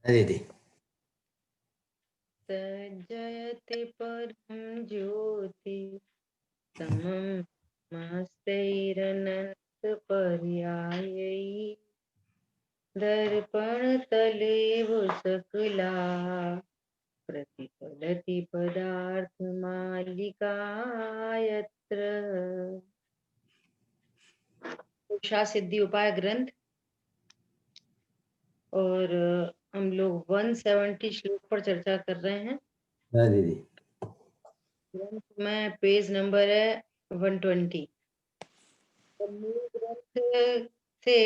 दीदी। तज्जयते परं ज्योति समं मस्तैरनन्तपर्यायै दर्पणतलेव सकला प्रतिफलति पदार्थमालिका यत्र। उषा सिद्धि उपाय ग्रंथ, और हम लोग 170 श्लोक पर चर्चा कर रहे हैं। हाँ दीदी। ग्रंथ में पेज नंबर है 120। तो मूल ग्रंथ से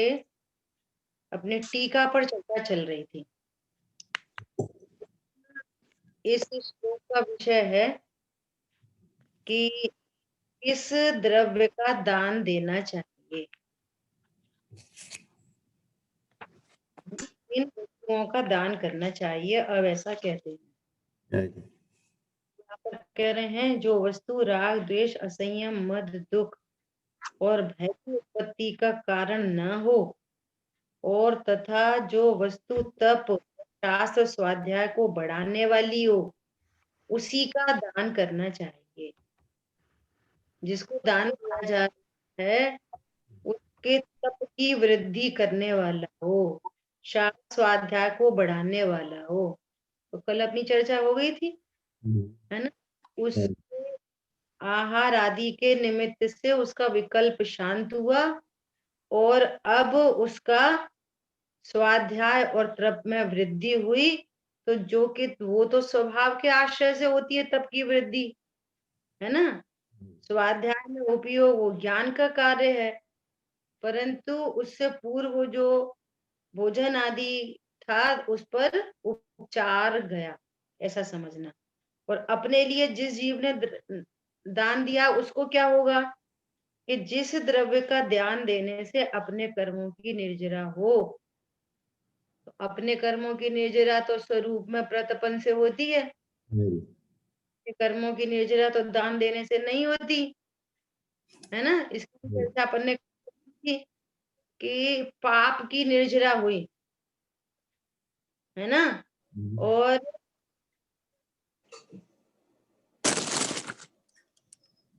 अपने टीका पर चर्चा चल रही थी। इस श्लोक का विषय है कि किस द्रव्य का दान देना चाहिए, इन वस्तुओं का दान करना चाहिए। अब ऐसा कहते हैं, हाँ दीदी। यहाँ पर कह रहे हैं, जो वस्तु राग द्वेष असंयम मद दुख और भय की उत्पत्ति का कारण न हो, और तथा जो वस्तु तप शास्त्र स्वाध्याय को बढ़ाने वाली हो, उसी का दान करना चाहिए। जिसको दान किया जा रहा है उसके तप की वृद्धि करने वाला हो, शास्त्र स्वाध्याय को बढ़ाने वाला हो। तो कल अपनी चर्चा हो गई थी, है ना। हाँ उसके आहार आदि के निमित्त से उसका विकल्प शांत हुआ, और अब उसका स्वाध्याय और तप में वृद्धि हुई। तो जो कि वो तो स्वभाव के आश्रय से होती है तप की वृद्धि, है ना। स्वाध्याय में उपयोग वो ज्ञान का कार्य है, परंतु उससे पूर्व जो भोजन आदि था उस पर उपचार गया, ऐसा समझना। और अपने लिए जिस जीव ने दान दिया उसको क्या होगा कि जिस द्रव्य का ध्यान देने से अपने कर्मों की निर्जरा हो, तो अपने कर्मों की निर्जरा तो स्वरूप में प्रतपन से होती है, कर्मों की निर्जरा तो दान देने से नहीं होती, है ना। इसकी चर्चा अपन ने की कि पाप की निर्जरा हुई, है ना, और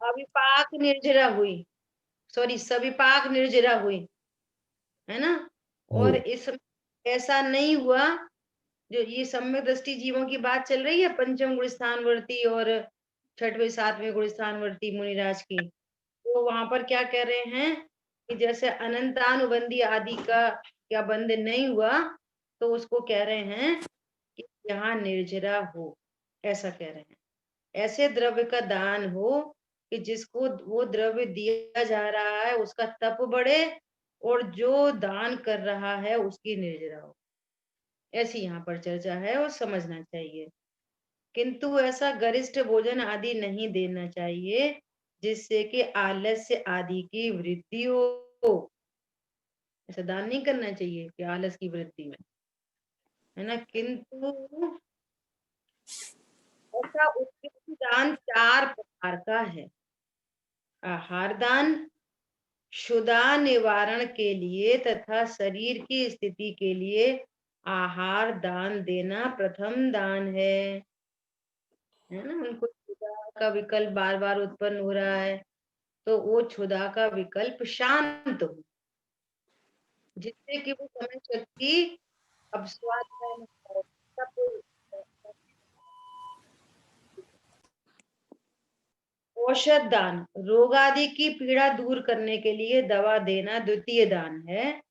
अविपाक निर्जरा हुई, सॉरी सविपाक निर्जरा हुई, है ना। और इस ऐसा नहीं हुआ, जो ये सम्यक दृष्टि जीवों की बात चल रही है, पंचम गुण स्थानवर्ती और छठवें सातवें गुण स्थानवर्ती मुनिराज की। तो वहां पर क्या कह रहे हैं कि जैसे अनंतानुबंधी आदि का क्या बंध नहीं हुआ, तो उसको कह रहे हैं कि यहाँ निर्जरा हो, ऐसा कह रहे हैं। ऐसे द्रव्य का दान हो कि जिसको वो द्रव्य दिया जा रहा है उसका तप बढ़े, और जो दान कर रहा है उसकी निर्जरा हो। ऐसी यहाँ पर चर्चा है और समझना चाहिए। किंतु ऐसा गरिष्ठ भोजन आदि नहीं देना चाहिए जिससे कि आलस्य आदि की वृद्धि हो। ऐसा दान नहीं करना चाहिए कि आलस की वृद्धि में, है ना। किंतु ऐसा उत्कृष्ट दान 4 प्रकार का है। आहार दान, क्षुधा निवारण के लिए तथा शरीर की स्थिति के लिए आहार दान देना प्रथम दान है ना। उनको क्षुधा का विकल्प बार बार उत्पन्न हो रहा है, तो वो क्षुधा का विकल्प शांत हो, जिससे कि वो समय शक्ति अब स्वाध्याय में हो, तब औषध दान, रोग आदि की पीड़ा दूर करने के लिए दवा देना द्वितीय दान है।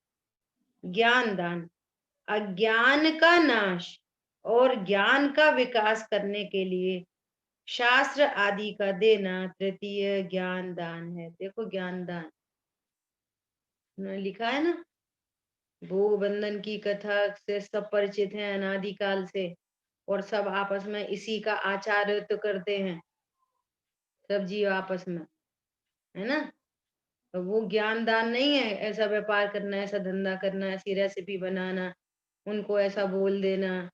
ज्ञान दान, अज्ञान का नाश और ज्ञान का विकास करने के लिए शास्त्र आदि का देना तृतीय ज्ञान दान है। देखो ज्ञान दान लिखा है ना, भोग बंधन की कथा से सब परिचित हैं अनादिकाल से, और सब आपस में इसी का आचार्य करते हैं, सब जीव आपस में, है ना। तो वो ज्ञान दान नहीं है ऐसा व्यापार करना, ऐसा धंधा करना, ऐसी रेसिपी बनाना, उनको ऐसा बोल देना,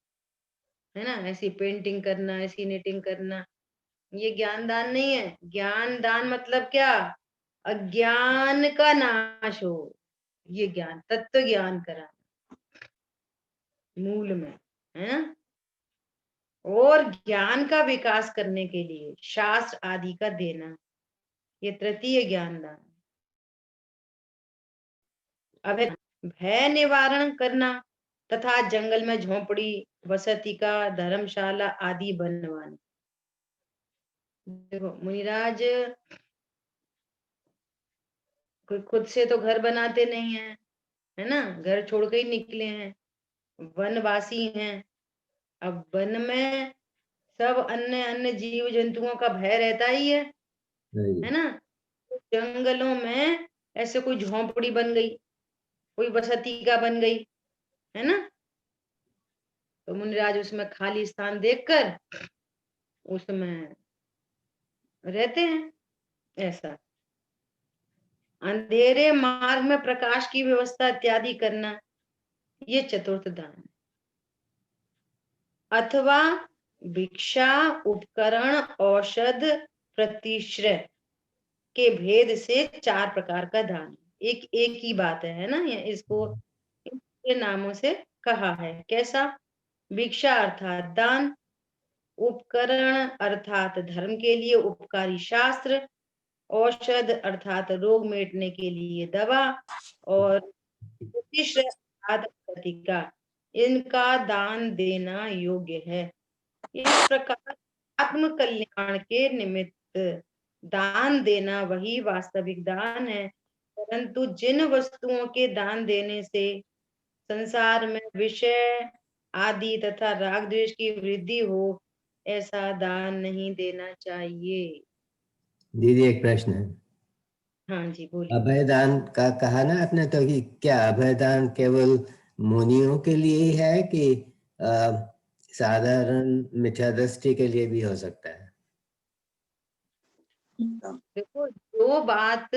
है ना, ऐसी पेंटिंग करना, ऐसी निटिंग करना। ये ज्ञान दान नहीं है। ज्ञान दान मतलब क्या, अज्ञान का नाश हो, ये ज्ञान तत्व ज्ञान कराना मूल में। है ना, और ज्ञान का विकास करने के लिए शास्त्र आदि का देना, ये तृतीय ज्ञान दान। अभय भय निवारण करना तथा जंगल में झोंपड़ी, वसति का, धर्मशाला आदि बनवाना। देखो मुनिराज कोई खुद से तो घर बनाते नहीं है, है ना, घर छोड़ के ही निकले हैं, वनवासी हैं। अब वन में सब अन्य अन्य जीव जंतुओं का भय रहता ही हाँ जी, है ना। तो जंगलों में ऐसे कोई झोंपड़ी बन गई, कोई बसती का बन गई, है ना, तो मुनिराज उसमें खाली स्थान देखकर उसमें रहते हैं। ऐसा अंधेरे मार्ग में प्रकाश की व्यवस्था इत्यादि करना, ये चतुर्थ दान है। अथवा भिक्षा, उपकरण, औषध, प्रतिश्रय के भेद से 4 प्रकार का दान। एक एक ही बात है ना, ये इसको के नामों से कहा है। कैसा? भिक्षा अर्थात दान, उपकरण अर्थात धर्म के लिए उपकारी शास्त्र, औषध अर्थात रोग मिटने के लिए दवा, और प्रतिश्रय अर्थात प्रतिका, इनका दान देना योग्य है। इस प्रकार आत्म कल्याण के निमित्त दान देना वही वास्तविक दान है। परंतु जिन वस्तुओं के दान देने से संसार में विषय आदि तथा राग द्वेष की वृद्धि हो, ऐसा दान नहीं देना चाहिए। दीदी एक प्रश्न है। हाँ जी बोलिए। अभयदान का कहा ना आपने, तो कि क्या अभयदान केवल मुनियों के लिए ही है कि साधारण मिथ्या दृष्टि के लिए भी हो सकता है? देखो जो बात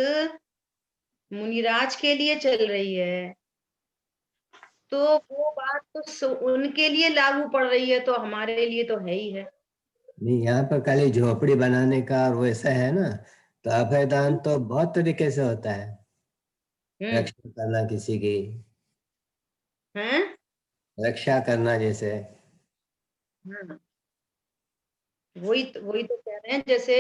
मुनिराज के लिए चल रही है, तो वो बात तो उनके लिए लागू पड़ रही है, तो हमारे लिए तो है ही है। नहीं, यहाँ पर खाली झोपड़ी बनाने का और वैसा है ना, तो अभयदान तो बहुत तरीके से होता है। हम्म। रक्षा करना किसी की, हैं? रक्षा करना जैसे। हाँ, वही तो कह रहे हैं, जैसे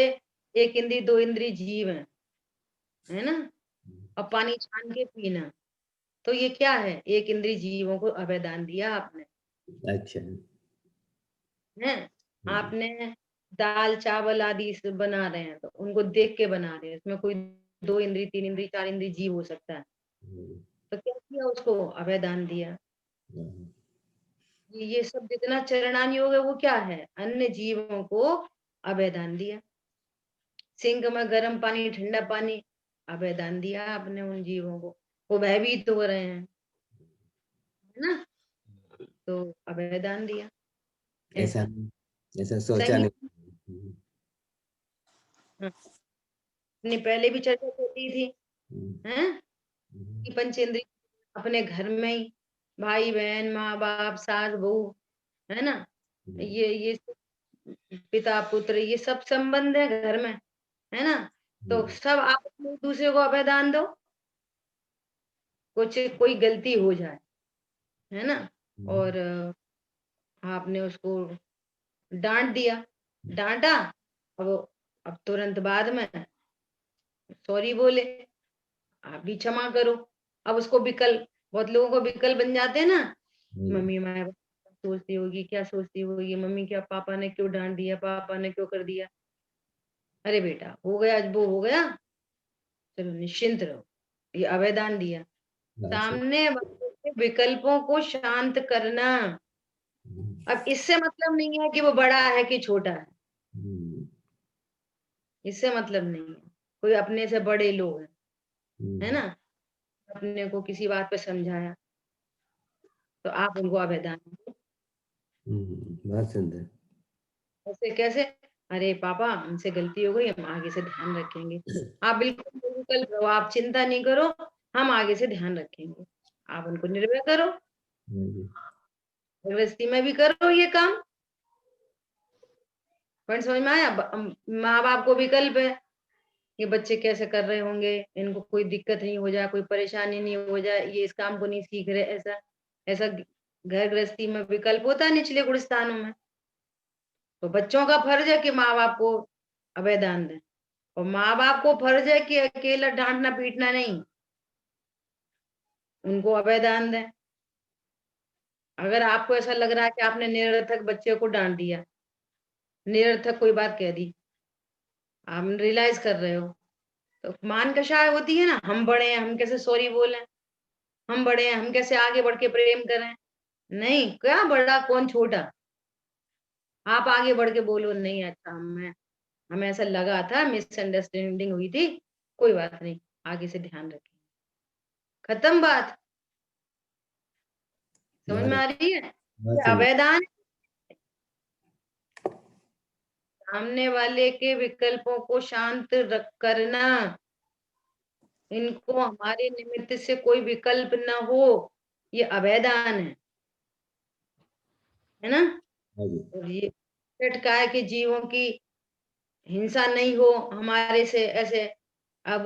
एक इंद्री दो इंद्री जीव है ना, और पानी छान के पीना, तो ये क्या है? एक इंद्री जीवों को अभयदान दिया आपने, अच्छा। है। आपने दाल चावल आदि से बना रहे हैं, तो उनको देख के बना रहे हैं, इसमें कोई दो इंद्री तीन इंद्री चार इंद्री जीव हो सकता है, तो क्या किया? उसको अभयदान दिया। ये सब जितना चरणान योग है वो क्या है? अन्य जीवों को अभयदान दिया। सिंक में गर्म पानी ठंडा पानी, अभयदान दिया आपने उन जीवों को, वो भयभीत हो रहे हैं, है ना, तो अभयदान दिया। ऐसा ऐसा ऐसा सोचा संगीत, नहीं। हाँ, अपने पहले भी चर्चा होती थी, हैं, कि पंचेंद्रिय अपने घर में ही, भाई बहन माँ बाप सास बहू, है ना, ये पिता पुत्र, ये सब संबंध है घर में, है ना, तो सब आप एक दूसरे को अभयदान दो, कुछ कोई गलती हो जाए, है ना, और आपने उसको डांट दिया, डांटा, अब अब तुरंत बाद में सॉरी बोले, आप भी क्षमा करो। अब उसको विकल्प, बहुत लोगों को विकल्प बन जाते हैं ना, मम्मी माँ सोचती होगी, क्या सोचती होगी मम्मी, क्या पापा ने क्यों डांट दिया, पापा ने क्यों कर दिया। अरे बेटा हो गया, आज वो हो गया, चलो निश्चिंत रहो, ये अभयदान दिया। सामने वाले के विकल्पों को शांत करना। अब इससे मतलब नहीं है कि वो बड़ा है कि छोटा है, इससे मतलब नहीं है, कोई अपने से बड़े लोग हैं, है ना, अपने को किसी बात पे समझाया, तो आप उनको अभयदान दो। बहुत सुंदर। ऐसे कैसे? अरे पापा हमसे गलती हो गई, हम आगे से ध्यान रखेंगे। आप बिल्कुल निर्विकल्प रहो, आप चिंता नहीं करो, हम आगे से ध्यान रखेंगे। आप उनको निर्भय करो, गृहस्थी में भी करो ये काम। पॉइंट समझ में आया? माँ बाप को विकल्प है, ये बच्चे कैसे कर रहे होंगे, इनको कोई दिक्कत नहीं हो जाए, कोई परेशानी नहीं हो जाए, ये इस काम को नहीं सीख रहे, ऐसा ऐसा घर गृहस्थी में विकल्प होता है निचले गुण स्थानों में। तो बच्चों का फर्ज है कि माँ बाप को अभय दान दें, और माँ बाप को फर्ज है कि अकेला डांटना पीटना नहीं, उनको अभय दान दें। अगर आपको ऐसा लग रहा है कि आपने निरर्थक बच्चे को डांट दिया, निरर्थक कोई बात कह दी, आप रियलाइज कर रहे हो, तो मान कषाय होती है ना, हम बड़े हैं, हम कैसे सॉरी बोलें, हम बड़े हैं, हम कैसे आगे बढ़ के प्रेम करें। नहीं, क्या बड़ा कौन छोटा, आप आगे बढ़ के बोलो, नहीं अच्छा हमें ऐसा लगा था, मिसअंडरस्टैंडिंग हुई थी, कोई बात नहीं, आगे से ध्यान रखें, खत्म बात। समझ में बहुत आ रही है? बहुत ये सुंदर। अवैधान, सामने वाले के विकल्पों को शांत रख करना, इनको हमारे निमित्त से कोई विकल्प न हो, ये अवैधान है ना। हाँ जी। और ये टटका है कि जीवों की हिंसा नहीं हो हमारे से, ऐसे अब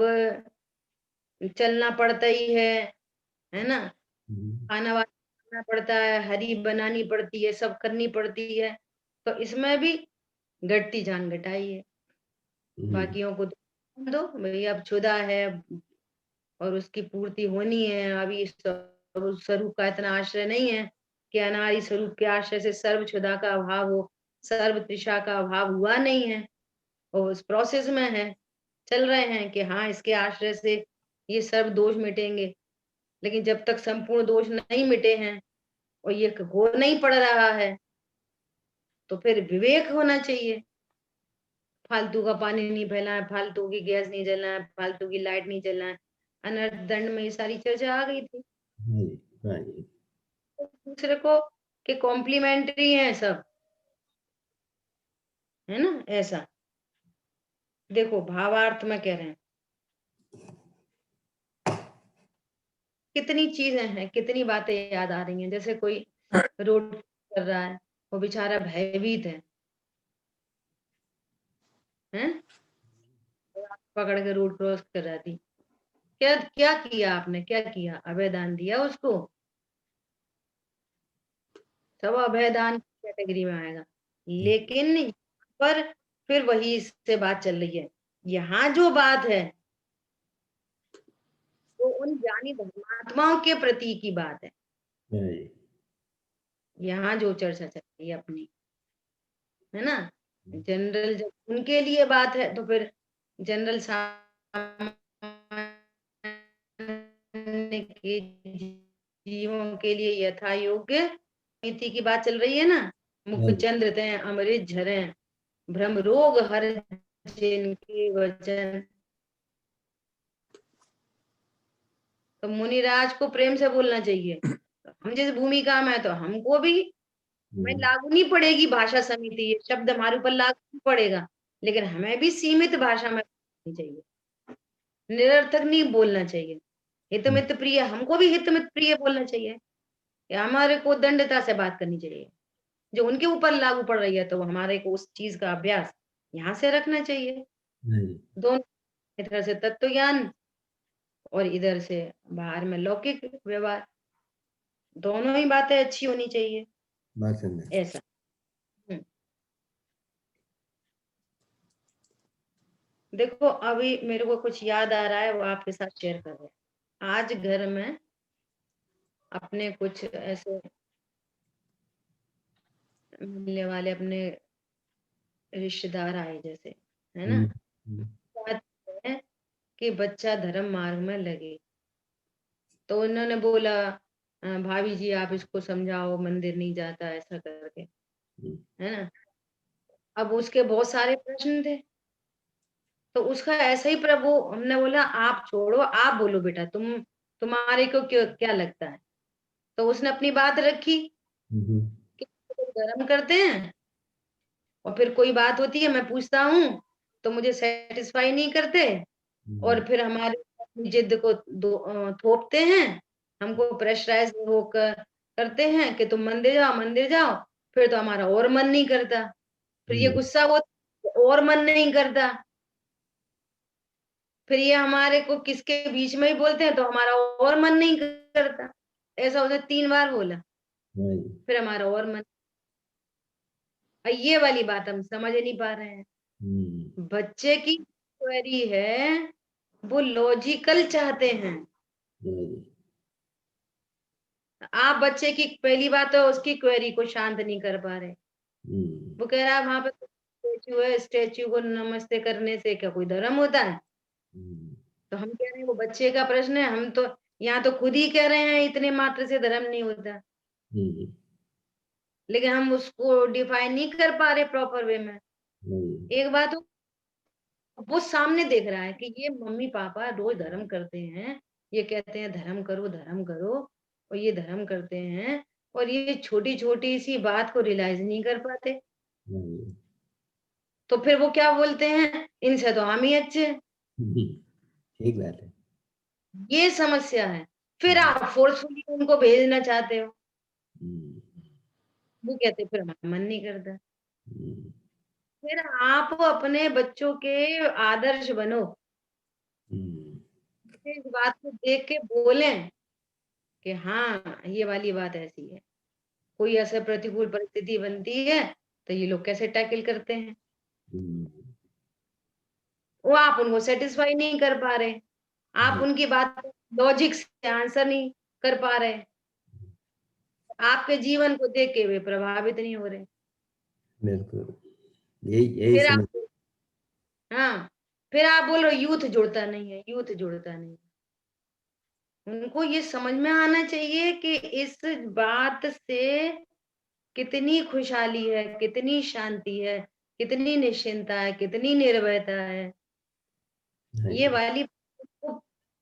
चलना पड़ता ही है ना, खाना वाना बनाना पड़ता है, हरी बनानी पड़ती है, सब करनी पड़ती है, तो इसमें भी घटती जान घटाई है। बाकियों को दो भाई, अब क्षुधा है और उसकी पूर्ति होनी है, अभी इस स्वरूप का इतना आश्रय नहीं है कि अनादि स्वरूप के आश्रय से सर्व क्षुधा का अभाव हो, सर्व तृषा का अभाव हुआ नहीं है, और उस प्रोसेस में है, चल रहे हैं कि हाँ इसके आश्रय से ये सर्व दोष मिटेंगे। लेकिन जब तक संपूर्ण दोष नहीं मिटे हैं और ये हो नहीं पड़ रहा है, तो फिर विवेक होना चाहिए। फालतू का पानी नहीं फैलाना है, फालतू की गैस नहीं जलना है, फालतू की लाइट नहीं जलना है। अनर्थ दंड में ये सारी चर्चा आ गई थी। हाँ जी। हाँ जी। दूसरे को के कॉम्प्लीमेंट्री है सब, है ना, ऐसा। देखो भावार्थ में कह रहे हैं, कितनी चीजें हैं, कितनी बातें याद आ रही हैं। जैसे कोई रोड कर रहा है, वो बेचारा भयभीत है, पकड़ के रोड क्रॉस कर रहा थी, क्या क्या किया आपने, क्या किया, अभय दान दिया उसको, सब अभय दान की कैटेगरी में आएगा। लेकिन यहाँ पर फिर वही से बात चल रही है, यहाँ जो बात है वो उन ज्ञानी धर्मात्माओं के प्रति की बात है। हाँ जी। यहाँ जो चर्चा चल रही है अपनी, है ना, जनरल जब उनके लिए बात है, तो फिर जनरल सामान्य के जीवों के लिए यथा योग्य नीति की बात चल रही है ना। हाँ मुख जी। चंद्र ते अमृत झरे, भ्रम रोग हर जिनके वचन। तो मुनिराज को प्रेम से बोलना चाहिए। हम जिस भूमिका में है, तो हमको भी, हमें लागू नहीं पड़ेगी भाषा समिति, ये शब्द हमारे ऊपर लागू नहीं पड़ेगा, लेकिन हमें भी सीमित भाषा में बोलनी चाहिए, निरर्थक नहीं बोलना चाहिए। हितमित प्रिय, हमको भी हितमित प्रिय बोलना चाहिए, या हमारे को दंडता से बात करनी चाहिए। जो उनके ऊपर लागू पड़ रही है, तो हमारे को उस चीज का अभ्यास यहाँ से रखना चाहिए। हाँ जी। दोनों, इधर से तत्व ज्ञान और इधर से बाहर में लौकिक व्यवहार, दोनों ही बातें अच्छी होनी चाहिए, बहुत सुंदर। ऐसा। हम्म। देखो अभी मेरे को कुछ याद आ रहा है, वो आपके साथ शेयर कर रहे हैं। आज घर में अपने कुछ ऐसे मिलने वाले अपने रिश्तेदार आए जैसे, है ना, हम्म। हम्म। बात है कि बच्चा धर्म मार्ग में लगे, तो उन्होंने बोला भाभी जी आप इसको समझाओ, मंदिर नहीं जाता ऐसा करके, है ना। अब उसके बहुत सारे प्रश्न थे, तो उसका ऐसा ही प्रभु, हमने बोला आप छोड़ो, आप बोलो बेटा, तुम्हारे को क्यों, क्या लगता है। तो उसने अपनी बात रखी हम्म। कि लोग धर्म करते हैं, और फिर कोई बात होती है, मैं पूछता हूँ तो मुझे सेटिस्फाई नहीं करते, और फिर हमारे अपनी जिद को थोपते हैं, हमको प्रेशराइज होकर करते हैं कि तुम मंदिर जाओ, मंदिर जाओ। फिर तो हमारा और मन नहीं करता, फिर ये गुस्सा होता, और मन नहीं करता, फिर ये हमारे को किसके बीच में ही बोलते हैं, तो हमारा और मन नहीं करता। ऐसा उसने 3 बार बोला। हाँ जी। फिर हमारा और मन, ये वाली बात हम समझ नहीं पा रहे हैं। हुँ, बच्चे की क्वेरी है, वो लॉजिकल चाहते हैं। हाँ जी। आप बच्चे की पहली बात तो उसकी क्वेरी को शांत नहीं कर पा रहे। हुँ, वो कह रहा है वहां पे स्टेच्यू है, स्टेच्यू को नमस्ते करने से क्या कोई धर्म होता है? हुँ, तो हम कह रहे हैं वो बच्चे का प्रश्न है, हम तो यहाँ तो खुद ही कह रहे हैं इतने मात्र से धर्म नहीं होता, हुँ, लेकिन हम उसको डिफाइन नहीं कर पा रहे प्रॉपर वे में। हाँ जी। एक बात वो सामने देख रहा है कि ये मम्मी पापा रोज धर्म करते हैं, ये कहते हैं धर्म करो, और ये धर्म करते हैं, और ये छोटी छोटी सी बात को रियलाइज नहीं कर पाते। हाँ जी। तो फिर वो क्या बोलते हैं, इनसे तो हम ही अच्छे हैं। हुँ, ठीक बात है। ये समस्या है। फिर हुँ, आप फोर्सफुली उनको भेजना चाहते हो। हुँ, वो कहते फिर हमारा मन नहीं करता। हुँ, फिर आप अपने बच्चों के आदर्श बनो, हुँ, इस बात को देख के बोलें कि हाँ, ये वाली बात ऐसी है। कोई ऐसा प्रतिकूल परिस्थिति बनती है, तो ये लोग कैसे टैकल करते हैं। हुँ, वो आप उनको सैटिस्फाई नहीं कर पा रहे। आप हाँ, उनकी बात लॉजिक से आंसर नहीं कर पा रहे। आपके जीवन को देख के वे प्रभावित नहीं हो रहे। बिल्कुल। यही फिर समझ। आप हाँ, फिर आप बोल रहे हो यूथ जुड़ता नहीं है, यूथ जुड़ता नहीं है। उनको ये समझ में आना चाहिए कि इस बात से कितनी खुशहाली है, कितनी शांति है, कितनी निश्चिंता है, कितनी निर्भयता है। हाँ ये जी। वाली आपको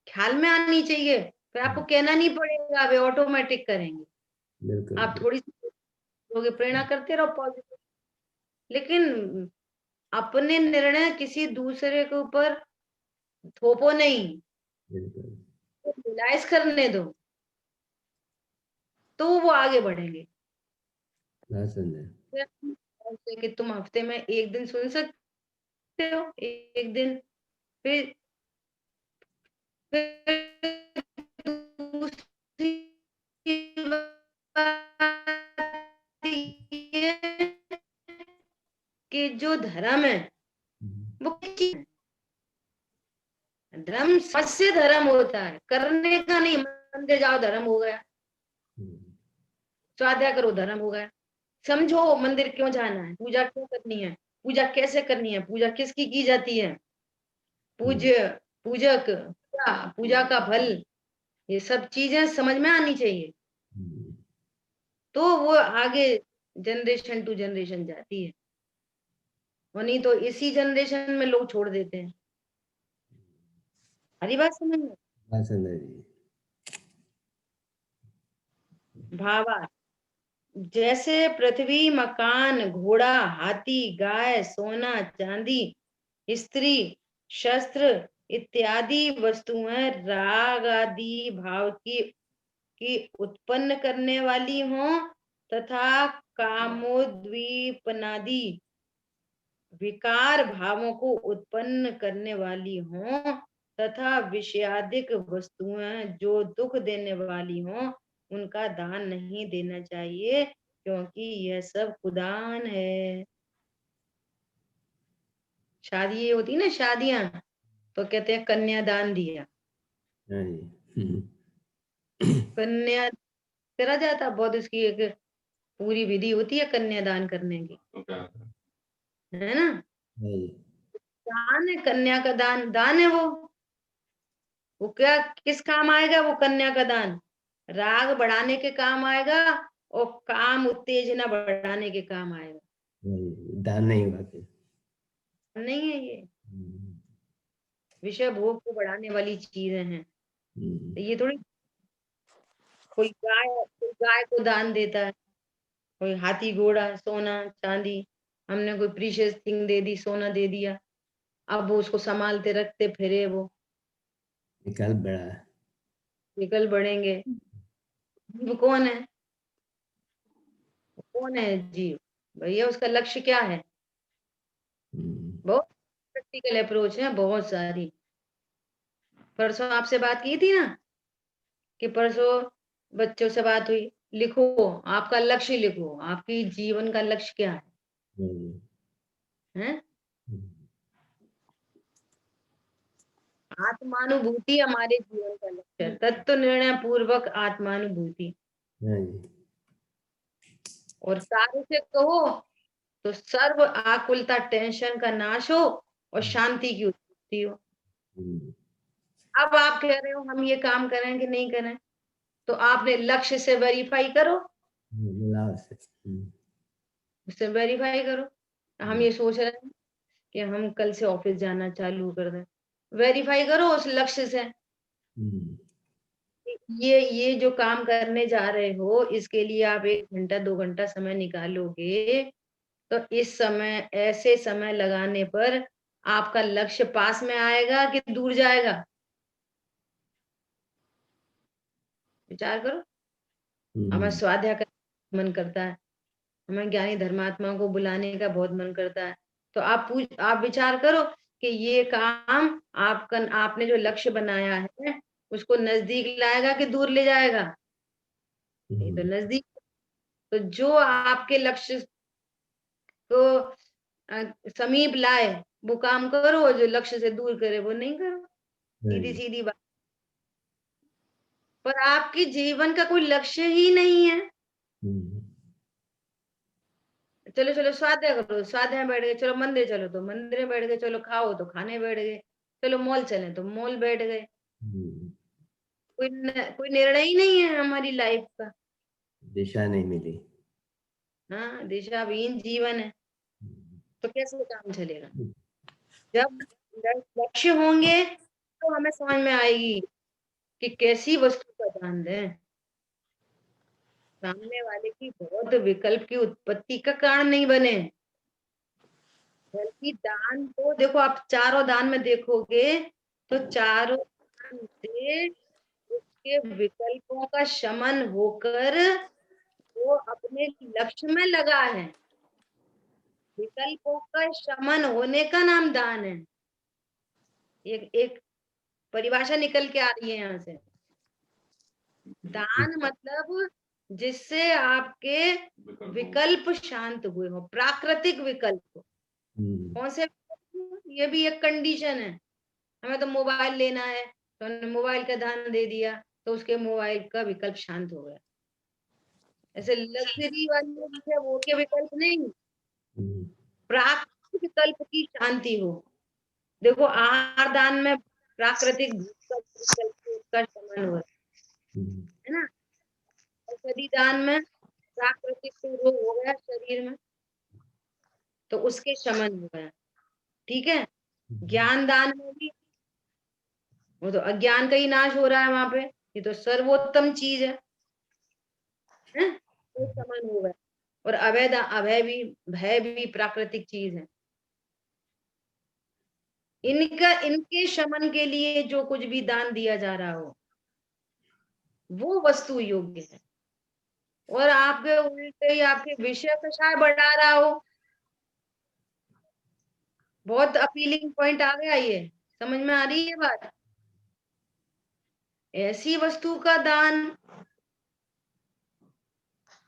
ख्याल में आनी चाहिए। फिर आपको हुँ, कहना नहीं पड़ेगा, वे ऑटोमेटिक करेंगे। बिल्कुल, आप थोड़ी-सी लोगे प्रेरणा करते रहो पॉजिटिव, लेकिन अपने निर्णय किसी दूसरे के ऊपर थोपो नहीं, बिल्कुल। रियलाइज़ करने दो, तो वो आगे बढ़ेंगे। बात सुंदर। फिर बोलते कि तुम हफ्ते में 1 दिन सुन सकते हो, 1 दिन, फिर फिर दूसरी बात ये है कि जो धर्म है, हुँ, वो किस चीज़ है? धर्म समझ से धर्म होता है, करने का नहीं। मंदिर जाओ धर्म हो गया, हुँ, स्वाध्याय करो धर्म हो गया। समझो मंदिर क्यों जाना है, पूजा क्यों करनी है, पूजा कैसे करनी है, पूजा किसकी की जाती है, हुँ, पूज्य, पूजक, पूजा, पूजा का फल, ये सब चीज़ें समझ में आनी चाहिए। हुँ, तो वो आगे जनरेशन टू जनरेशन जाती है, और नहीं तो इसी जनरेशन में लोग छोड़ देते हैं। हरी बात समझ में? बात सुंदर जी। भावा जैसे पृथ्वी, मकान, घोड़ा, हाथी, गाय, सोना, चांदी, स्त्री, शस्त्र इत्यादि वस्तुएं राग आदि भाव की उत्पन्न करने वाली हों, तथा कामोद्दीपनादि विकार भावों को उत्पन्न करने वाली हों, तथा विषयादिक वस्तुएं जो दुख देने वाली हों, उनका दान नहीं देना चाहिए, क्योंकि यह सब कुदान है। शादी ये होती है ना, शादियां, तो कहते हैं कन्यादान दिया। हाँ जी। हुँ, कन्या करा जाता, बहुत उसकी एक पूरी विधि होती है कन्यादान करने की, है ना? हाँ जी। दान है, कन्या का दान, दान है वो क्या किस काम आएगा वो कन्या का दान? राग बढ़ाने के काम आएगा, और काम उत्तेजना बढ़ाने के काम आएगा। हाँ जी, दान नहीं हुआ फिर। नहीं है ये, हुँ, विषय भोग को बढ़ाने वाली चीजें हैं। हुँ, तो ये थोड़ी कोई गाय को दान देता है, कोई हाथी घोड़ा सोना चांदी, हमने कोई प्रीशियस थिंग दे दी, सोना दे दिया, अब वो उसको संभालते रखते फिरे विकल्प बड़ा है। निकल बढ़ेंगे। वो कौन है, कौन है जीव? भैया उसका लक्ष्य क्या है? हुँ, बहुत प्रैक्टिकल अप्रोच है, बहुत सारी। परसों आपसे बात की थी ना, कि परसों बच्चों से बात हुई, लिखो, आपका लक्ष्य लिखो, आपकी जीवन का लक्ष्य क्या हम्म, है? हम्म, आत्मानुभूति हमारे जीवन का लक्ष्य है। तत्व निर्णय पूर्वक आत्मानुभूति। हाँ जी। और सारे से कहो तो सर्व आकुलता, टेंशन का नाश हो और शांति की उत्पत्ति हो। हम्म, अब आप कह रहे हो हम ये काम करें कि नहीं करें, तो आपने लक्ष्य से वेरीफाई करो, मिलाव से। उससे वेरीफाई करो। हम ये सोच रहे हैं कि हम कल से ऑफिस जाना चालू कर दें, वेरीफाई करो उस लक्ष्य से। हम्म, ये जो काम करने जा रहे हो, इसके लिए आप 1 घंटा 2 घंटा समय निकालोगे, तो इस समय, ऐसे समय लगाने पर आपका लक्ष्य पास में आएगा कि दूर जाएगा? विचार करो। हमें हम्म, स्वाध्याय का मन करता है, हमें ज्ञानी धर्मात्मा को बुलाने का बहुत मन करता है। तो आप विचार करो कि ये काम आपने जो लक्ष्य बनाया है, उसको नजदीक लाएगा कि दूर ले जाएगा? ये तो हम्म, नजदीक। तो जो आपके लक्ष्य को समीप लाए, वो काम करो, जो लक्ष्य से दूर करे वो नहीं करो। हाँ सीधी जी। सीधी बात। पर आपके जीवन का कोई लक्ष्य ही नहीं है। हम्म, चलो चलो स्वाध्याय करो, स्वाध्याय में बैठ गए, चलो मंदिर चलो तो मंदिर में बैठ गए, चलो खाओ तो खाने बैठ गए, चलो मॉल चले तो मॉल बैठ गए। हम्म, कोई निर्णय ही नहीं है हमारी लाइफ का। दिशा नहीं मिली। हाँ, दिशाविहीन जीवन है, हम्म, तो कैसे काम चलेगा? जब लक्ष्य होंगे तो हमें समझ में आएगी कि कैसी वस्तु का दान दें, सामने वाले की बहुत विकल्प की उत्पत्ति का कारण नहीं बने। बल्कि दान तो देखो, आप चारों दान में देखोगे तो चारों दान से उसके विकल्पों का शमन होकर वो अपने लक्ष्य में लगा है। विकल्पों का शमन होने का नाम दान है। एक एक परिभाषा निकल के आ रही है यहाँ से। दान मतलब जिससे आपके विकल्प शांत हुए हो, प्राकृतिक विकल्प। हम्म, कौन से विकल्प? ये भी एक कंडीशन है। हमें तो मोबाइल लेना है, तो हमने मोबाइल का दान दे दिया, तो उसके मोबाइल का विकल्प शांत हो गया। ऐसे लग्जरी वाले जो है वो के विकल्प नहीं, हम्म, प्राकृतिक विकल्प की शांति हो। देखो, आहार दान में प्राकृतिक भूख का विकल्प का शमन हो रहा है ना। औषधि दान में प्राकृतिक कोई रोग हो गया शरीर में, तो उसके शमन हो गया। ठीक है। ज्ञान दान में भी वो तो अज्ञान का ही नाश हो रहा है वहां पे, ये तो सर्वोत्तम चीज है? वो शमन हो गया। और भय भी प्राकृतिक चीज है। इनके शमन के लिए जो कुछ भी दान दिया जा रहा हो, वो वस्तु योग्य है। और आपके उल्टे ही आपके विषय कषाय बढ़ा रहा हो, बहुत अपीलिंग पॉइंट आ गया ये। समझ में आ रही है बात? ऐसी वस्तु का दान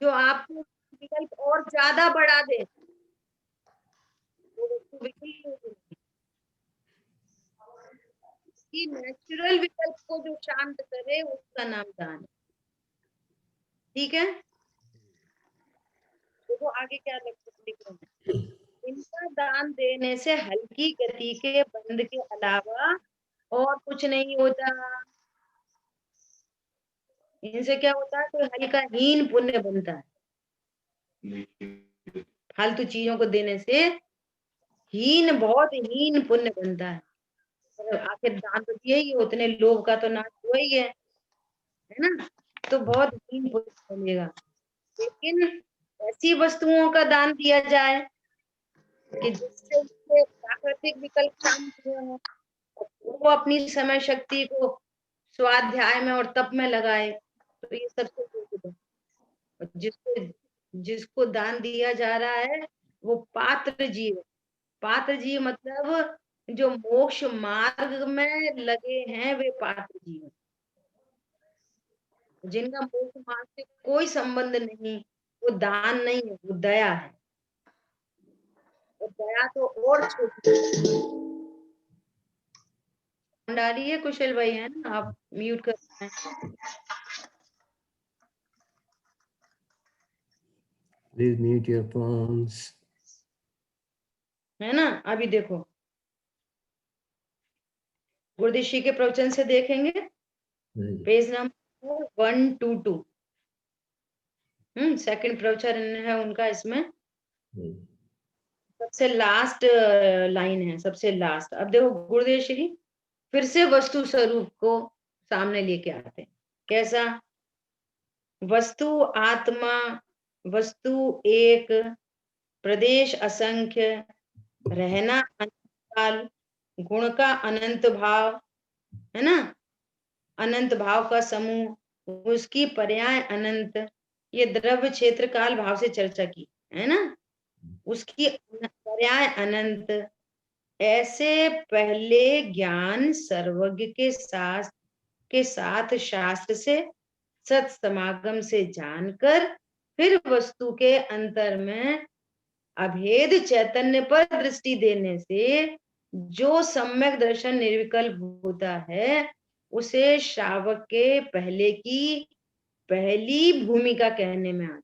जो आपको विकल्प और ज्यादा बढ़ा दे, वो वस्तु बिल्कुल नहीं होगी। कि नेचुरल विकल्प को जो शांत करे, उसका नाम दान है। ठीक है। देखो आगे क्या लिख रहे हैं। इनका दान देने से हल्की गति के बंद के अलावा और कुछ नहीं होता। इनसे क्या होता है? कोई हल्का हीन पुण्य बनता है। फालतू चीजों को देने से बहुत हीन पुण्य बनता है। और आखिर दान तो दिया ही है, उतने लोभ का तो नाश हुआ ही है ना। तो बहुत हीन पुण्य बनेगा। लेकिन ऐसी वस्तुओं का दान दिया जाए कि जिससे उसके प्राकृतिक विकल्प शांत हुए हों, वो अपनी समय शक्ति को स्वाध्याय में और तप में लगाए, तो ये सबसे योग्य है। और जिसको जिसको दान दिया जा रहा है, वो पात्र जीव है। पात्र जीव मतलब जो मोक्ष मार्ग में लगे हैं, वे पात्र जीव हैं। जिनका मोह माया से कोई संबंध नहीं, वो दान नहीं है, वो दया है। और दया तो और छोटी साउंड आ रही है कुशल भाई, है ना? आप म्यूट कर रहे हैं। Please mute your phones. है ना? अभी देखो, गुरुदेव के प्रवचन से देखेंगे, पेज नंबर 122। सेकंड प्रवचन है उनका, इसमें सबसे लास्ट लाइन है, सबसे लास्ट। अब देखो, गुरुदेव श्री फिर से वस्तु स्वरूप को सामने लेके आते हैं। कैसा? वस्तु आत्मा, वस्तु एक, प्रदेश असंख्य, रहना अनंतकाल, गुण का अनंत भाव, है ना? अनंत भाव का समूह, उसकी पर्याय अनंत, ये द्रव्य क्षेत्र काल भाव से चर्चा की, है ना? उसकी पर्याय अनंत, ऐसे पहले ज्ञान सर्वज्ञ के साथ शास्त्र से, सत समागम से जानकर, फिर वस्तु के अंतर में अभेद चैतन्य पर दृष्टि देने से जो सम्यक दर्शन निर्विकल्प होता है, उसे श्रावक के पहले की पहली भूमिका कहने में आता।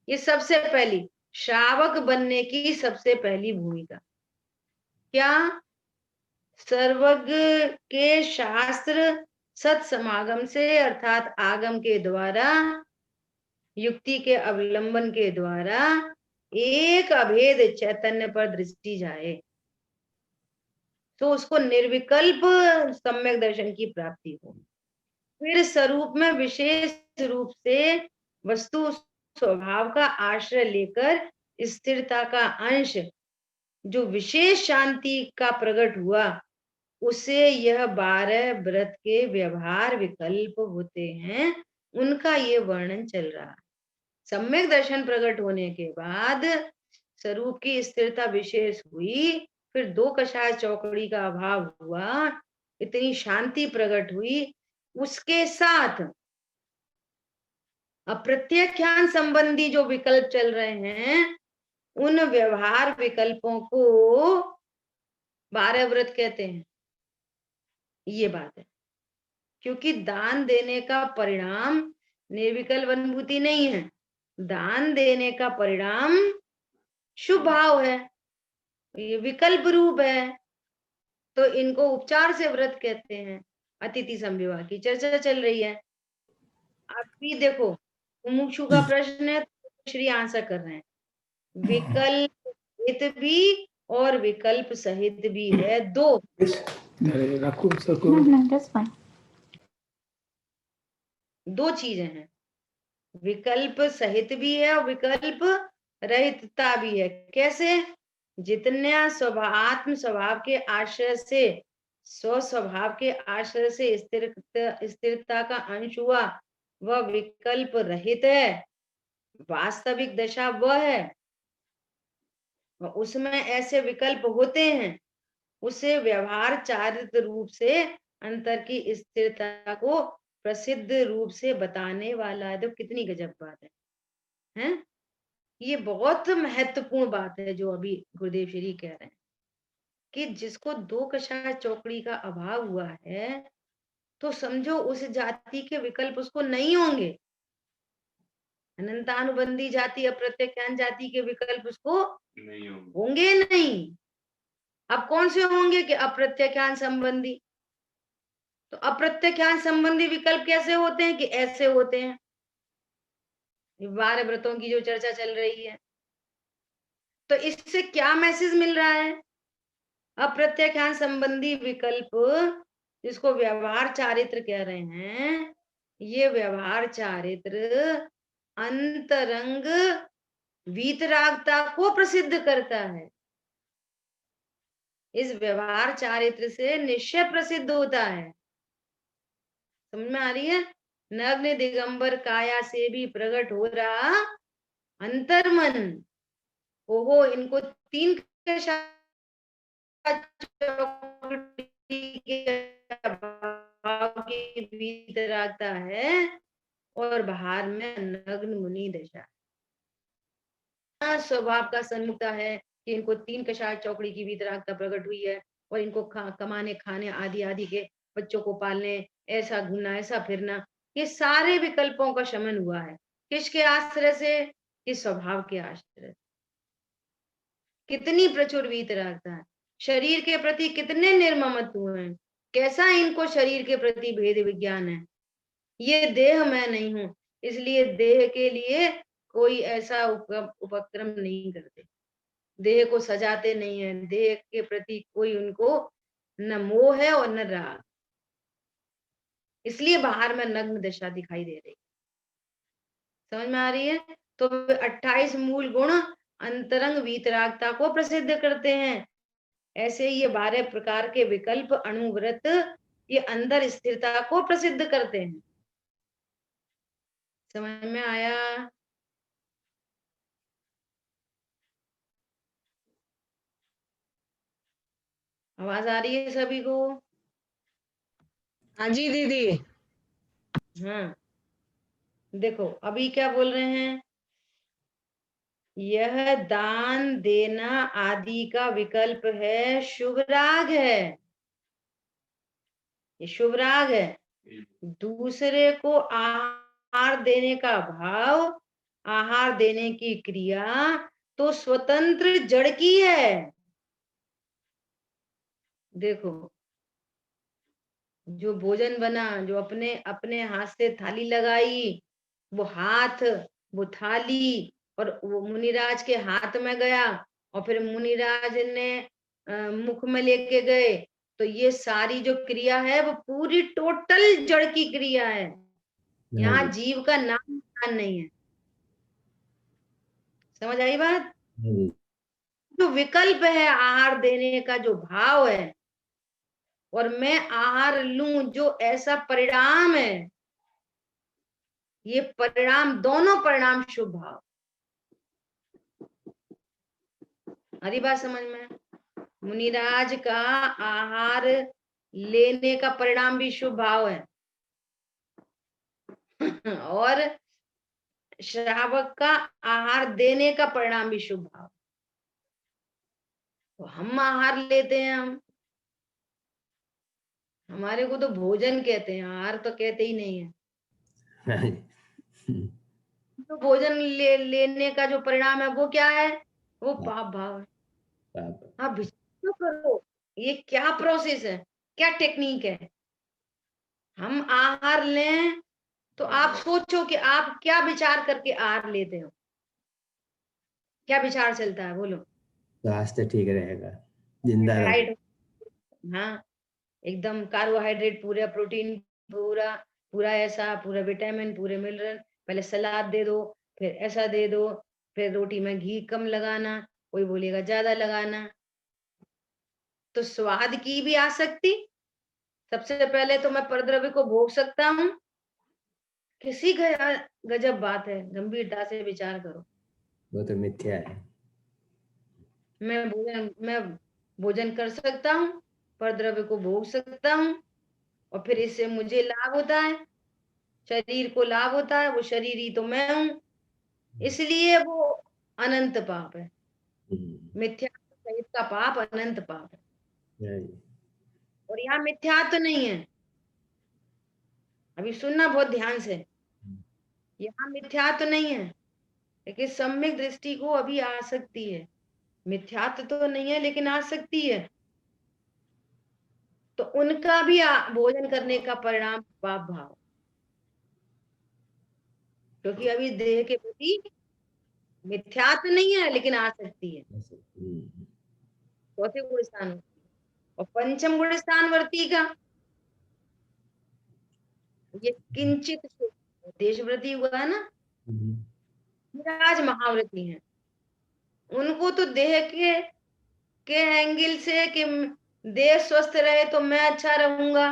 ये सबसे पहली, श्रावक बनने की सबसे पहली भूमिका क्या? सर्वज्ञ के शास्त्र सत समागम से, अर्थात आगम के द्वारा, युक्ति के अवलंबन के द्वारा एक अभेद चैतन्य पर दृष्टि जाए, तो उसको निर्विकल्प सम्यक दर्शन की प्राप्ति हो। फिर स्वरूप में विशेष रूप से वस्तु स्वभाव का आश्रय लेकर स्थिरता का अंश, जो विशेष शांति का प्रकट हुआ, उसे यह 12 व्रत के व्यवहार विकल्प होते हैं, उनका ये वर्णन चल रहा है। सम्यक दर्शन प्रकट होने के बाद स्वरूप की स्थिरता विशेष हुई, फिर दो कषाय चौकड़ी का अभाव हुआ, इतनी शांति प्रकट हुई, उसके साथ अप्रत्यक्षान संबंधी जो विकल्प चल रहे हैं, उन व्यवहार विकल्पों को 12 व्रत कहते हैं। ये बात है, क्योंकि दान देने का परिणाम निर्विकल्प अनुभूति नहीं है, दान देने का परिणाम शुभ भाव है, ये विकल्प रूप है, तो इनको उपचार से व्रत कहते हैं। अतिथि संविवाह की चर्चा चल रही है। अभी देखो, मुमुक्षु का प्रश्न है, तो श्री आंसर कर रहे हैं, विकल्प रहित भी और विकल्प सहित भी है, दो दो चीजें हैं, विकल्प सहित भी है और विकल्प रहितता भी है। कैसे? जितना आत्म स्वभाव के आश्रय से, स्व स्वभाव के आश्रय से स्थिरता का अंश हुआ, वह विकल्प रहित है, वास्तविक दशा वह है, उसमें ऐसे विकल्प होते हैं, उसे व्यवहार चारित्र रूप से अंतर की स्थिरता को प्रसिद्ध रूप से बताने वाला है। तो कितनी गजब बात है? ये बहुत महत्वपूर्ण बात है जो अभी गुरुदेव श्री कह रहे हैं, कि जिसको दो कषाय चौकड़ी का अभाव हुआ है, तो समझो उस जाति के विकल्प उसको नहीं होंगे। अनंतानुबंधी जाति, अप्रत्यक्षान जाति के विकल्प उसको नहीं होंगे नहीं। अब कौन से होंगे? कि अप्रत्यक्षान संबंधी। तो अप्रत्यक्षान संबंधी विकल्प कैसे होते हैं? कि ऐसे होते हैं, 12 व्रतों की जो चर्चा चल रही है। तो इससे क्या मैसेज मिल रहा है? अप्रत्यक्षान संबंधी विकल्प, जिसको व्यवहार चारित्र कह रहे हैं, ये व्यवहार चारित्र अंतरंग वीतरागता को प्रसिद्ध करता है। इस व्यवहार चारित्र से निश्चय प्रसिद्ध होता है। समझ में आ रही है? नग्न दिगंबर काया से भी प्रकट हो रहा अंतर्मन, ओहो, इनको 3 के अभाव की वीतरागता है, और बाहर में नग्न मुनि दशा। स्वभाव का सन्मुखता है कि इनको 3 कषाय चौकड़ी की वीतरागता प्रकट हुई है और इनको कमाने खाने आदि आदि के बच्चों को पालने, ऐसा घूमना, ऐसा फिरना, ये सारे विकल्पों का शमन हुआ है। किसके आश्रय से? इस स्वभाव के आश्रय। कितनी प्रचुर वीतरागता है, शरीर के प्रति कितने निर्ममत्व हैं, कैसा इनको शरीर के प्रति भेद विज्ञान है। ये देह मैं नहीं हूं, इसलिए देह के लिए कोई ऐसा उपक्रम नहीं करते, देह को सजाते नहीं है, देह के प्रति कोई उनको न मोह है और न राग, इसलिए बाहर में नग्न दशा दिखाई दे रही। समझ में आ रही है? तो 28 मूल गुण अंतरंग वीतरागता को प्रसिद्ध करते हैं। ऐसे ये 12 प्रकार के विकल्प अणुव्रत ये अंदर स्थिरता को प्रसिद्ध करते हैं। समझ में आया? आवाज आ रही है सभी को? हाँ जी दीदी। हाँ, देखो अभी क्या बोल रहे हैं, यह दान देना आदि का विकल्प है, शुभ राग है, ये शुभ राग है। दूसरे को आहार देने का भाव, आहार देने की क्रिया तो स्वतंत्र जड़ की है। देखो जो भोजन बना, जो अपने अपने हाथ से थाली लगाई, वो हाथ, वो थाली और वो मुनिराज के हाथ में गया और फिर मुनिराज ने मुख में लेके गए, तो ये सारी जो क्रिया है वो पूरी टोटल जड़ की क्रिया है, यहाँ जीव का नाम निशान नहीं है। समझ आई बात? जो विकल्प है आहार देने का, जो भाव है, और मैं आहार लूं, जो ऐसा परिणाम है, ये परिणाम, दोनों परिणाम शुभ भाव। हरी बात समझ में? मुनिराज का आहार लेने का परिणाम भी शुभ भाव है और श्रावक का आहार देने का परिणाम भी शुभ भाव। तो हम आहार लेते हैं, हम, हमारे को तो भोजन कहते हैं, आहार तो कहते ही नहीं है। तो भोजन लेने का जो परिणाम है वो क्या है? वो पाप भाव है। आप विचार तो करो, ये क्या प्रोसेस है, क्या टेक्निक है। हम आहार लें तो आप सोचो कि आप क्या विचार करके आहार लेते हो, क्या विचार चलता है, बोलो। स्वास्थ्य ठीक रहेगा, जिंदा रहो। राइट, हाँ, एकदम कार्बोहाइड्रेट पूरा, प्रोटीन पूरा, पूरा ऐसा, पूरा विटामिन, पूरे मिनरल, पहले सलाद दे दो, फिर ऐसा दे दो, फिर रोटी में घी कम लगाना, कोई बोलेगा ज्यादा लगाना। तो स्वाद की भी आसक्ति, सबसे पहले तो मैं परद्रव्य को भोग सकता हूँ, किसी गजब बात है, गंभीरता से विचार करो। वो तो मिथ्या है। मैं भोजन कर सकता हूँ, परद्रव्य को भोग सकता हूँ, और फिर इससे मुझे लाभ होता है, शरीर को लाभ होता है, वो शरीर ही तो मैं हूँ, इसलिए वो अनंत पाप है। मिथ्या सहित का पाप अनंत पाप है, और यहाँ मिथ्यात्व नहीं है, अभी सुनना बहुत ध्यान से, यहाँ मिथ्यात्व नहीं है, लेकिन सम्यक दृष्टि को अभी आ सकती है। मिथ्यात्व तो नहीं है लेकिन आ सकती है, तो उनका भी भोजन करने का परिणाम पाप भाव, क्योंकि अभी देह के प्रति मिथ्यात्व नहीं है लेकिन आ सकती है। चौथे गुण स्थान और पंचम गुण स्थान वर्ती का ये किंचित देशव्रती हुआ है ना, राज महाव्रती हैं, उनको तो देह के एंगल से कि देह स्वस्थ रहे तो मैं अच्छा रहूंगा,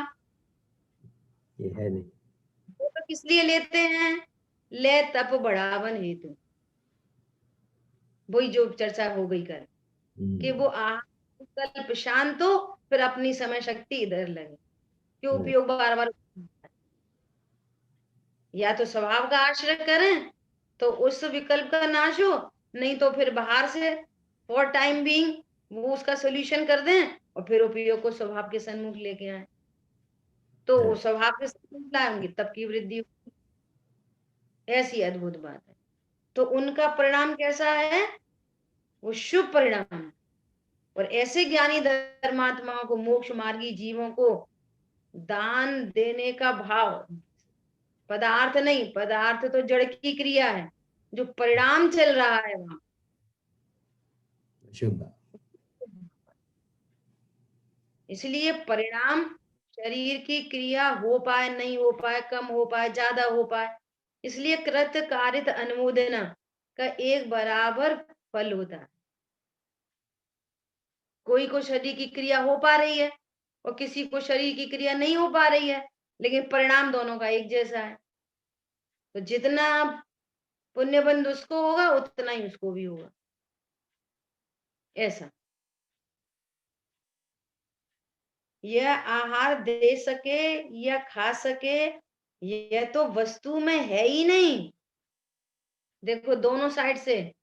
ये है नहीं। वो तो किस लिए लेते हैं? ले तप बढ़ावन हेतु, वही जो चर्चा हो गई कल कि वो कल्प शांत हो, फिर अपनी समय शक्ति इधर लगे, क्यों उपयोग बार बार। या तो स्वभाव का आश्रय करें तो उस विकल्प का नाश हो, नहीं तो फिर बाहर से फॉर टाइम बीइंग वो उसका सोल्यूशन कर दें और फिर उपयोग को स्वभाव के सन्मुख लेके आए। तो वो स्वभाव के सन्मुख लाएंगे तब की वृद्धि होगी। ऐसी अद्भुत बात है। तो उनका परिणाम कैसा है? वो शुभ परिणाम है। और ऐसे ज्ञानी धर्मात्माओं को, मोक्ष मार्गी जीवों को दान देने का भाव, पदार्थ नहीं, पदार्थ तो जड़ की क्रिया है, जो परिणाम चल रहा है वहां, शुभ। इसलिए परिणाम शरीर की क्रिया हो पाए नहीं हो पाए, कम हो पाए ज्यादा हो पाए, इसलिए कृत कारित अनुमोदना का एक बराबर फल होता है। कोई को शरीर की क्रिया हो पा रही है और किसी को शरीर की क्रिया नहीं हो पा रही है, लेकिन परिणाम दोनों का एक जैसा है। तो जितना पुण्यबंध उसको होगा उतना ही उसको भी होगा, ऐसा। यह आहार दे सके या खा सके, यह तो वस्तु में है ही नहीं। देखो दोनों साइड से,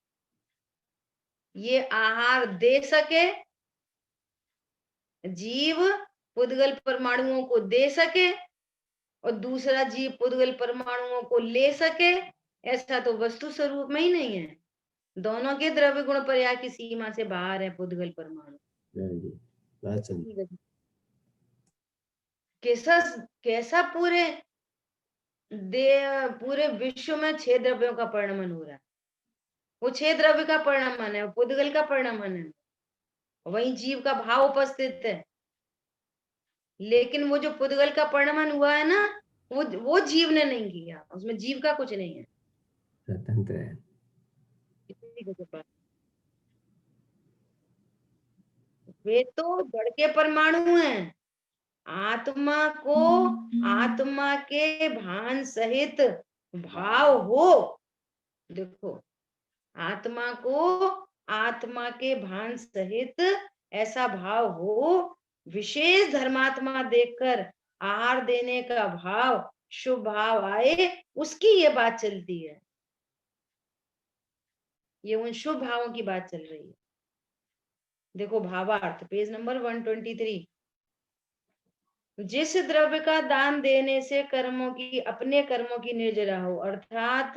ये आहार दे सके, जीव पुद्गल परमाणुओं को दे सके और दूसरा जीव पुद्गल परमाणुओं को ले सके, ऐसा तो वस्तु स्वरूप में ही नहीं है। दोनों के द्रव्य गुण पर्याय की सीमा से बाहर है पुद्गल परमाणु। कैसा कैसा पूरे विश्व में 6 द्रव्यों का परिणमन हो रहा है। वो 6 द्रव्य का परिणमन है, पुद्गल का परिणमन है, वही जीव का भाव उपस्थित है। लेकिन वो जो पुद्गल का परिणमन हुआ है ना, वो जीव ने नहीं किया, उसमें जीव का कुछ नहीं है, स्वतंत्र है। वे तो जड़ के परमाणु हैं। आत्मा को आत्मा के भान सहित भाव हो, देखो आत्मा को आत्मा के भान सहित ऐसा भाव हो, विशेष धर्मात्मा देखकर आहार देने का भाव, शुभ भाव आए, उसकी ये बात चलती है। ये उन शुभ भावों की बात चल रही है। देखो भावार्थ पेज नंबर 123। जिस द्रव्य का दान देने से कर्मों की, अपने कर्मों की निर्जरा हो, अर्थात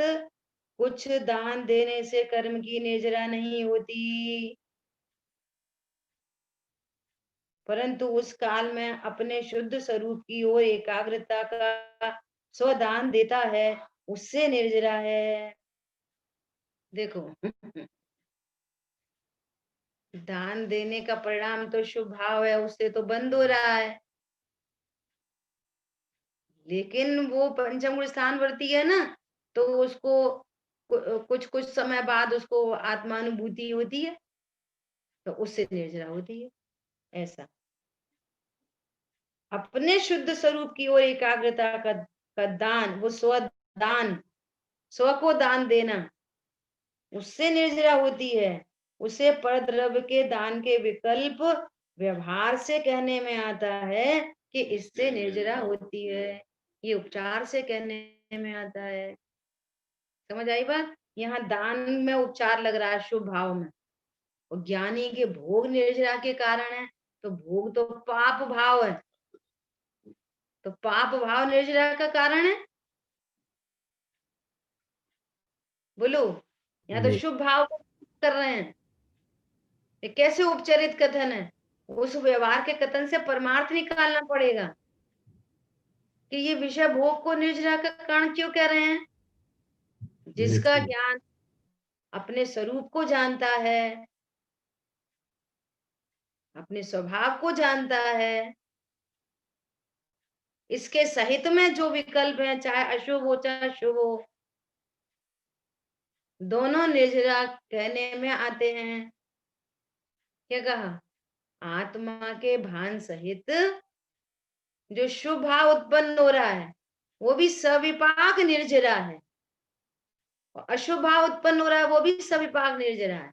कुछ दान देने से कर्म की निर्जरा नहीं होती, परंतु उस काल में अपने शुद्ध स्वरूप की ओर एकाग्रता का स्वदान देता है, उससे निर्जरा है। देखो दान देने का परिणाम तो शुभ भाव है, उससे तो बंद हो रहा है, लेकिन वो पंचम गुण स्थानवर्ती है ना, तो उसको कुछ कुछ समय बाद उसको आत्मानुभूति होती है, तो उससे निर्जरा होती है, ऐसा। अपने शुद्ध स्वरूप की ओर एकाग्रता का दान, वो स्वदान, स्व को दान देना, उससे निर्जरा होती है। उसे परद्रव्य के दान के विकल्प व्यवहार से कहने में आता है कि इससे निर्जरा होती है, ये उपचार से कहने में आता है। समझ आई बात? यहाँ दान में उपचार लग रहा है शुभ भाव में, और ज्ञानी के भोग निर्जरा के कारण है, तो भोग तो पाप भाव है, तो पाप भाव निर्जरा का कारण है। बोलो, यहाँ तो शुभ भाव को कर रहे हैं। ये कैसे उपचरित कथन है? उस व्यवहार के कथन से परमार्थ निकालना पड़ेगा कि ये विषय भोग को निर्जरा का कारण क्यों कह रहे हैं। जिसका ज्ञान अपने स्वरूप को जानता है, अपने स्वभाव को जानता है, इसके सहित में जो विकल्प है, चाहे अशुभ हो चाहे शुभ हो, दोनों निर्जरा कहने में आते हैं। क्या कहा? आत्मा के भान सहित जो शुभ भाव उत्पन्न हो रहा है वो भी सविपाक निर्जरा है, और अशुभ भाव उत्पन्न हो रहा है वो भी सविपाक निर्जरा है।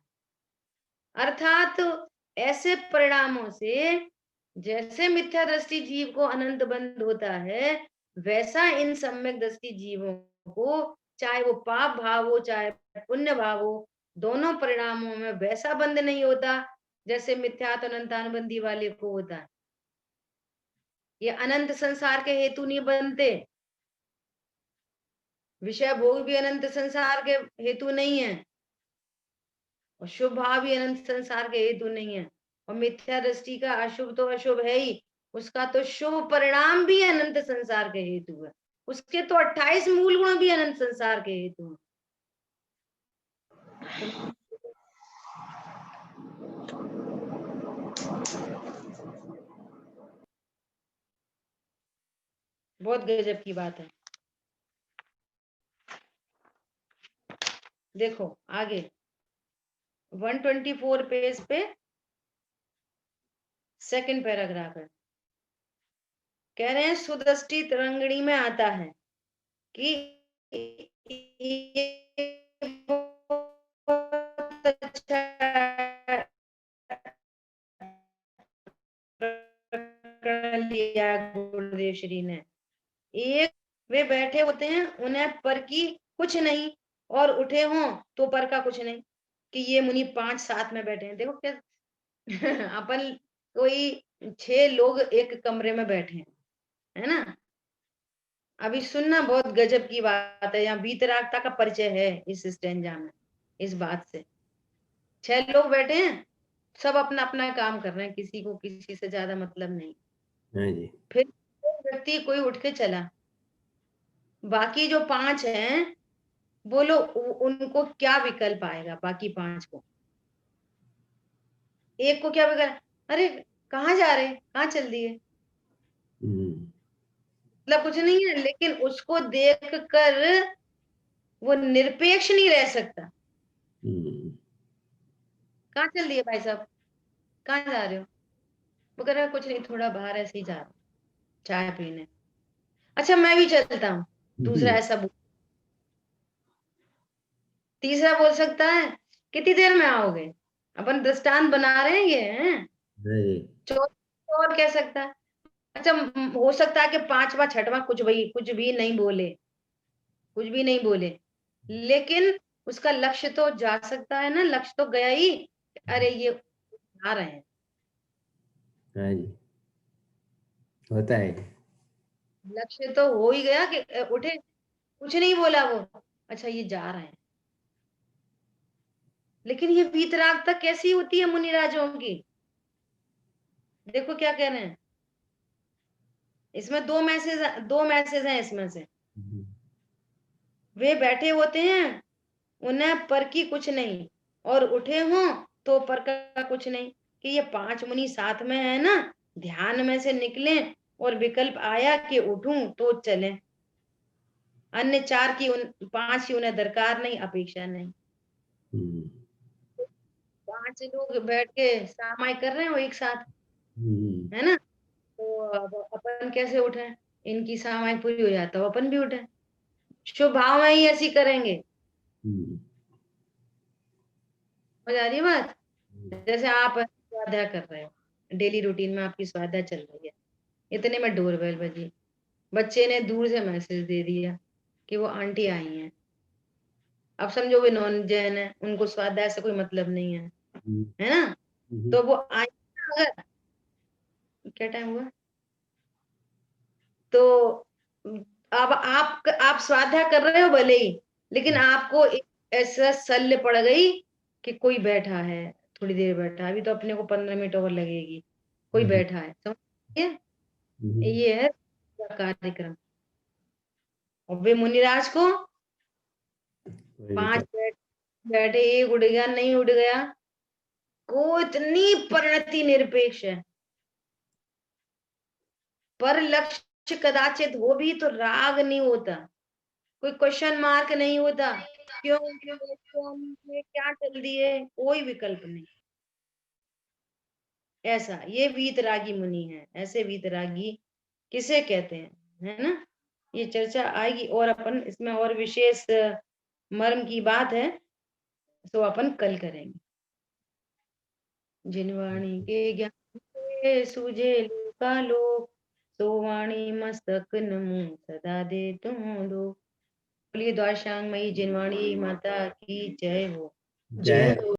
अर्थात ऐसे परिणामों से जैसे मिथ्या दृष्टि जीव को अनंत बंध होता है, वैसा इन सम्यक दृष्टि जीवों को, चाहे वो पाप भाव हो चाहे पुण्य भाव हो, दोनों परिणामों में वैसा बंध नहीं होता जैसे मिथ्यात्व अनंतानुबंधी वाले को होता है। ये अनंत संसार के हेतु नहीं बनते, विषय भोग भी अनंत संसार के हेतु नहीं है, और शुभ भाव भी अनंत संसार के हेतु नहीं है, और मिथ्या दृष्टि का अशुभ तो अशुभ है ही, उसका तो शुभ परिणाम भी अनंत संसार के हेतु है, उसके तो 28 मूल गुण भी अनंत संसार के हेतु हैं। बहुत गजब की बात है। देखो आगे 124 पेज पे सेकंड पैराग्राफ है, कह रहे हैं सुदृष्टि तरंगिणी में आता है कि बहुत अच्छा लिया गुरुदेव श्री ने। एक वे बैठे होते हैं, उन्हें पर की कुछ नहीं, और उठे हों तो पर का कुछ नहीं, कि ये मुनि 5 साथ में बैठे हैं। देखो क्या अपन कोई 6 लोग एक कमरे में बैठे हैं, है ना। अभी सुनना, बहुत गजब की बात है, यहाँ वीतरागता का परिचय है इस स्टेंजा में, इस बात से। 6 लोग बैठे हैं, सब अपना अपना काम कर रहे हैं, किसी को किसी से ज्यादा मतलब नहीं। हाँ जी। फिर व्यक्ति कोई उठ के चला, बाकी जो 5 हैं, बोलो उनको क्या विकल्प आएगा? बाकी 5 को, एक को क्या विकल्प, अरे कहाँ जा रहे, कहाँ चल दिए, मतलब कुछ नहीं है, लेकिन उसको देख कर वो निरपेक्ष नहीं रह सकता। कहाँ चल दिए भाई साहब, कहाँ जा रहे हो? वो कह रहा है कुछ नहीं, थोड़ा बाहर ऐसे ही जा रहा हूँ चाय पीने। अच्छा मैं भी चलता हूँ। दूसरा ऐसा बोल, तीसरा बोल सकता है कितनी देर में आओगे? अपन दृष्टांत बना रहे हैं ये, हैं? चौथा और कह सकता है, अच्छा हो सकता है कि 5वां 6वां कुछ भी नहीं बोले, कुछ भी नहीं बोले, लेकिन उसका लक्ष्य तो जा सकता है ना, लक्ष्य तो गया ही, अरे ये आ रहे हैं। हाँ जी, होता है। लक्ष्य तो हो ही गया कि उठे, कुछ नहीं बोला वो, अच्छा ये जा रहे हैं। लेकिन ये वीतरागता कैसी होती है मुनिराजों की? देखो क्या कह रहे हैं, इसमें 2 मैसेज हैं इसमें से। वे बैठे होते हैं, उन्हें पर की कुछ नहीं, और उठे हों तो पर का कुछ नहीं, कि ये 5 मुनि साथ में है ना, ध्यान में से निकले और विकल्प आया कि उठूं तो चलें, अन्य 4 की 5 की उन्हें दरकार नहीं, अपेक्षा नहीं। 5 लोग बैठ के सामायिक कर रहे हो एक साथ, है ना, तो अब अपन कैसे उठे? इनकी सामायिक पूरी हो जाता है, अपन भी उठे, शुभ भाव में ही ऐसी करेंगे। समझ आ रही है बात? जैसे आप स्वाध्याय कर रहे हो, डेली रूटीन में आपकी स्वाध्याय चल रही है, इतने में डोरबेल बजी, बच्चे ने दूर से मैसेज दे दिया कि वो आंटी आई हैं। अब समझो वे नॉन जैन है, उनको स्वाध्याय से कोई मतलब नहीं है ना, तो वो आई अगर, क्या टाइम हुआ, तो अब आप स्वाध्याय कर रहे हो भले ही, लेकिन आपको एक ऐसा शल्य पड़ गई कि कोई बैठा है, थोड़ी देर बैठा है, अभी तो अपने को 15 मिनट और लगेगी, कोई बैठा है, समझिए, ये है कार्यक्रम। और वे मुनिराज को 5 बैठे, एक उड़ गया, नहीं उड़ गया, को इतनी परिणति निरपेक्ष है, पर लक्ष्य कदाचित हो भी तो राग नहीं होता, कोई क्वेश्चन मार्क नहीं होता, क्यों क्यों क्यों ये क्या चल दिए, कोई विकल्प नहीं। ऐसा ये वीतरागी मुनि है। ऐसे वीतरागी किसे कहते हैं, है ना, ये चर्चा आएगी, और अपन इसमें और विशेष मर्म की बात है, तो अपन कल करेंगे। जिनवाणी के ज्ञान से सूझे लोकालोक, सो वाणी मस्तक नमो सदा दे तुम लोग। बोलिए द्वारकामयी जिनवाणी माता की जय हो। जय हो।